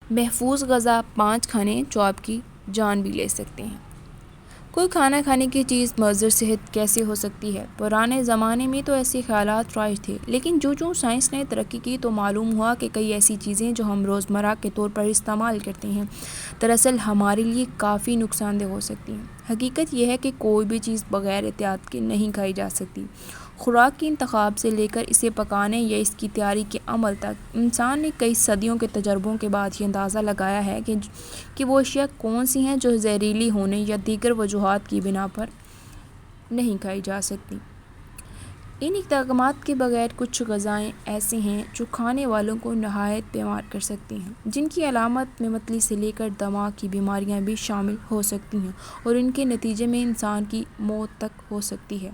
محفوظ غذا 5 کھانے جو آپ کی جان بھی لے سکتے ہیں۔ کوئی کھانا کھانے کی چیز مضر صحت کیسے ہو سکتی ہے؟ پرانے زمانے میں تو ایسے خیالات رائج تھے، لیکن جو سائنس نے ترقی کی تو معلوم ہوا کہ کئی ایسی چیزیں جو ہم روزمرہ کے طور پر استعمال کرتے ہیں دراصل ہمارے لیے کافی نقصان دہ ہو سکتی ہیں۔ حقیقت یہ ہے کہ کوئی بھی چیز بغیر احتیاط کے نہیں کھائی جا سکتی۔ خوراک کے انتخاب سے لے کر اسے پکانے یا اس کی تیاری کے عمل تک، انسان نے کئی صدیوں کے تجربوں کے بعد یہ اندازہ لگایا ہے کہ وہ اشیاء کون سی ہیں جو زہریلی ہونے یا دیگر وجوہات کی بنا پر نہیں کھائی جا سکتی۔ ان اقدامات کے بغیر کچھ غذائیں ایسی ہیں جو کھانے والوں کو نہایت بیمار کر سکتی ہیں، جن کی علامت میں متلی سے لے کر دماغ کی بیماریاں بھی شامل ہو سکتی ہیں اور ان کے نتیجے میں انسان کی موت تک ہو سکتی ہے۔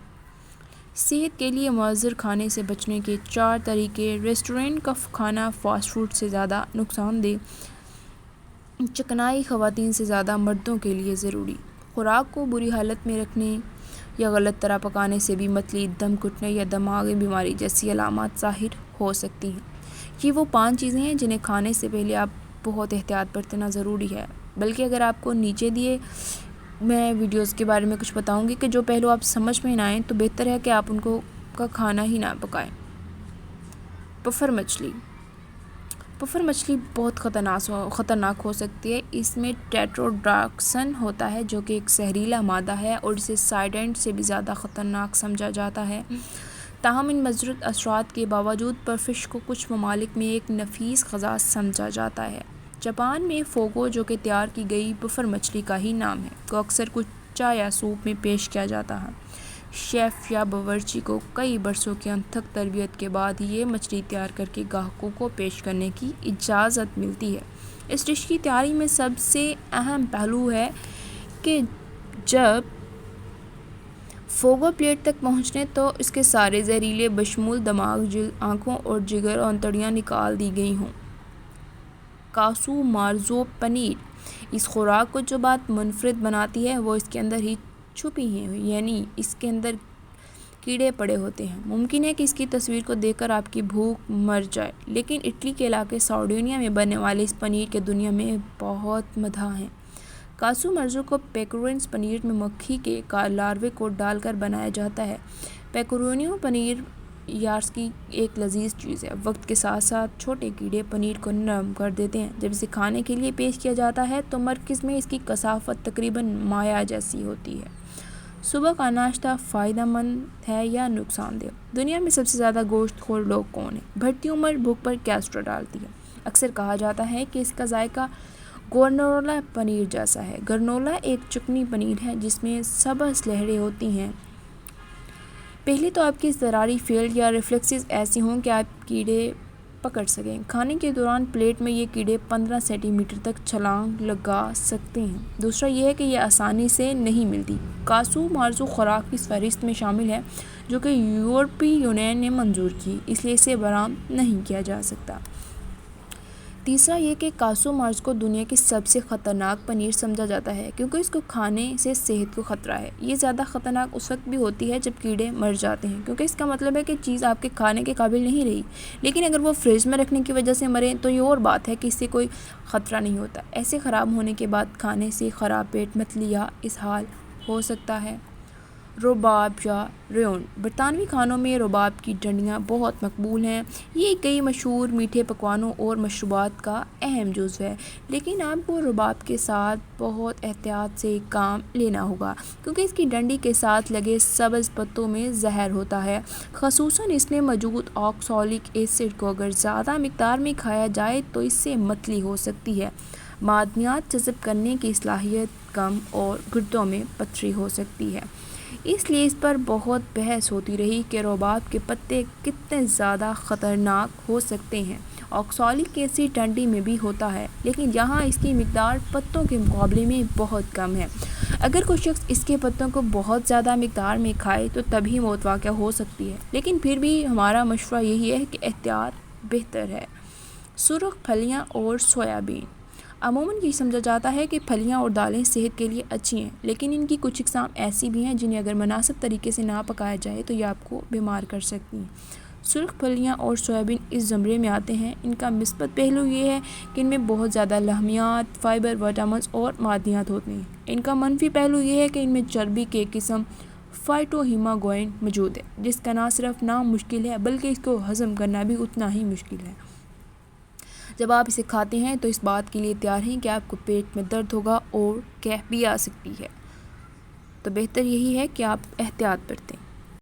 صحت کے لیے مضر کھانے سے بچنے کے 4 طریقے۔ ریسٹورنٹ کا کھانا فاسٹ فوڈ سے زیادہ نقصان دہ، چکنائی خواتین سے زیادہ مردوں کے لیے ضروری۔ خوراک کو بری حالت میں رکھنے یا غلط طرح پکانے سے بھی متلی، دم گھٹنے یا دماغی بیماری جیسی علامات ظاہر ہو سکتی ہیں۔ یہ وہ 5 چیزیں ہیں جنہیں کھانے سے پہلے آپ بہت احتیاط برتنا ضروری ہے۔ بلکہ اگر آپ کو نیچے دیے میں ویڈیوز کے بارے میں کچھ بتاؤں گی کہ جو پہلو آپ سمجھ میں نہ آئیں تو بہتر ہے کہ آپ ان کو کا کھانا ہی نہ پکائیں۔ پفر مچھلی۔ پفر مچھلی بہت خطرناک ہو سکتی ہے۔ اس میں ٹیٹروڈاکسن ہوتا ہے جو کہ ایک زہریلا مادہ ہے اور اسے سائڈنٹ سے بھی زیادہ خطرناک سمجھا جاتا ہے۔ تاہم ان مضر اثرات کے باوجود پرفش کو کچھ ممالک میں ایک نفیس غذا سمجھا جاتا ہے۔ جاپان میں فوگو، جو کہ تیار کی گئی پفر مچھلی کا ہی نام ہے، کو اکثر کچھ چائے یا سوپ میں پیش کیا جاتا ہے۔ شیف یا باورچی کو کئی برسوں کی انتھک تربیت کے بعد یہ مچھلی تیار کر کے گاہکوں کو پیش کرنے کی اجازت ملتی ہے۔ اس ڈش کی تیاری میں سب سے اہم پہلو ہے کہ جب فوگو پلیٹ تک پہنچے تو اس کے سارے زہریلے بشمول دماغ، جلد، آنکھوں اور جگر آنتڑیاں نکال دی گئی ہوں۔ کاسو مارزو پنیر۔ اس خوراک کو جو بات منفرد بناتی ہے وہ اس کے اندر ہی چھپی ہے، یعنی اس کے اندر کیڑے پڑے ہوتے ہیں۔ ممکن ہے کہ اس کی تصویر کو دیکھ کر آپ کی بھوک مر جائے، لیکن اٹلی کے علاقے سارڈینیا میں بننے والے اس پنیر کے دنیا میں بہت مداح ہیں۔ کاسو مارزو کو پیکورینس پنیر میں مکھی کے لاروے کو ڈال کر بنایا جاتا ہے۔ پیکورینو پنیر یارس کی ایک لذیذ چیز ہے۔ وقت کے ساتھ ساتھ چھوٹے کیڑے پنیر کو نرم کر دیتے ہیں۔ جب اسے کھانے کے لیے پیش کیا جاتا ہے تو مرکز میں اس کی کثافت تقریباً مائع جیسی ہوتی ہے۔ صبح کا ناشتہ فائدہ مند ہے یا نقصان دہ؟ دنیا میں سب سے زیادہ گوشت خور لوگ کون ہیں؟ بڑھتی عمر بھوک پر کیسٹرول ڈالتی ہے۔ اکثر کہا جاتا ہے کہ اس کا ذائقہ گرنولا پنیر جیسا ہے۔ گرنولا ایک چکنی پنیر ہے جس میں سبز لہریں ہوتی ہیں۔ پہلے تو آپ کی اضطراری فیلڈ یا ریفلیکسز ایسی ہوں کہ آپ کیڑے پکڑ سکیں۔ کھانے کے دوران پلیٹ میں یہ کیڑے 15 سینٹی میٹر تک چھلانگ لگا سکتے ہیں۔ دوسرا یہ ہے کہ یہ آسانی سے نہیں ملتی۔ کاسو مارزو خوراک کی فہرست میں شامل ہے جو کہ یورپی یونین نے منظور کی، اس لیے اسے برآمد نہیں کیا جا سکتا۔ تیسرا یہ کہ کاسو مارزو کو دنیا کی سب سے خطرناک پنیر سمجھا جاتا ہے کیونکہ اس کو کھانے سے صحت کو خطرہ ہے۔ یہ زیادہ خطرناک اس وقت بھی ہوتی ہے جب کیڑے مر جاتے ہیں، کیونکہ اس کا مطلب ہے کہ چیز آپ کے کھانے کے قابل نہیں رہی۔ لیکن اگر وہ فریج میں رکھنے کی وجہ سے مرے تو یہ اور بات ہے کہ اس سے کوئی خطرہ نہیں ہوتا۔ ایسے خراب ہونے کے بعد کھانے سے خراب پیٹ، متلی یا اسہال ہو سکتا ہے۔ رباب یا ریون۔ برطانوی کھانوں میں رباب کی ڈنڈیاں بہت مقبول ہیں۔ یہ کئی مشہور میٹھے پکوانوں اور مشروبات کا اہم جزو ہے، لیکن آپ کو رباب کے ساتھ بہت احتیاط سے کام لینا ہوگا کیونکہ اس کی ڈنڈی کے ساتھ لگے سبز پتوں میں زہر ہوتا ہے، خصوصاً اس میں موجود آکسالک ایسڈ کو اگر زیادہ مقدار میں کھایا جائے تو اس سے متلی ہو سکتی ہے، معدنیات جذب کرنے کی صلاحیت کم اور گردوں میں پتھری ہو سکتی ہے۔ اس لیے اس پر بہت بحث ہوتی رہی کہ رباب کے پتے کتنے زیادہ خطرناک ہو سکتے ہیں۔ آکسالک ایسڈ ڈنڈی میں بھی ہوتا ہے، لیکن یہاں اس کی مقدار پتوں کے مقابلے میں بہت کم ہے۔ اگر کوئی شخص اس کے پتوں کو بہت زیادہ مقدار میں کھائے تو تبھی موت واقع ہو سکتی ہے، لیکن پھر بھی ہمارا مشورہ یہی ہے کہ احتیاط بہتر ہے۔ سرخ پھلیاں اور سویابین۔ عموماً یہ سمجھا جاتا ہے کہ پھلیاں اور دالیں صحت کے لیے اچھی ہیں، لیکن ان کی کچھ اقسام ایسی بھی ہیں جنہیں اگر مناسب طریقے سے نہ پکایا جائے تو یہ آپ کو بیمار کر سکتی ہیں۔ سرخ پھلیاں اور سویابین اس زمرے میں آتے ہیں۔ ان کا مثبت پہلو یہ ہے کہ ان میں بہت زیادہ لحمیات، فائبر، وٹامنز اور معدنیات ہوتے ہیں۔ ان کا منفی پہلو یہ ہے کہ ان میں چربی کے قسم فائٹو ہیماگلوبن موجود ہے، جس کا نہ صرف نام مشکل ہے بلکہ اس کو ہضم کرنا بھی اتنا ہی مشکل ہے۔ جب آپ اسے کھاتے ہیں تو اس بات کے لیے تیار ہیں کہ آپ کو پیٹ میں درد ہوگا اور قے بھی آ سکتی ہے، تو بہتر یہی ہے کہ آپ احتیاط برتیں۔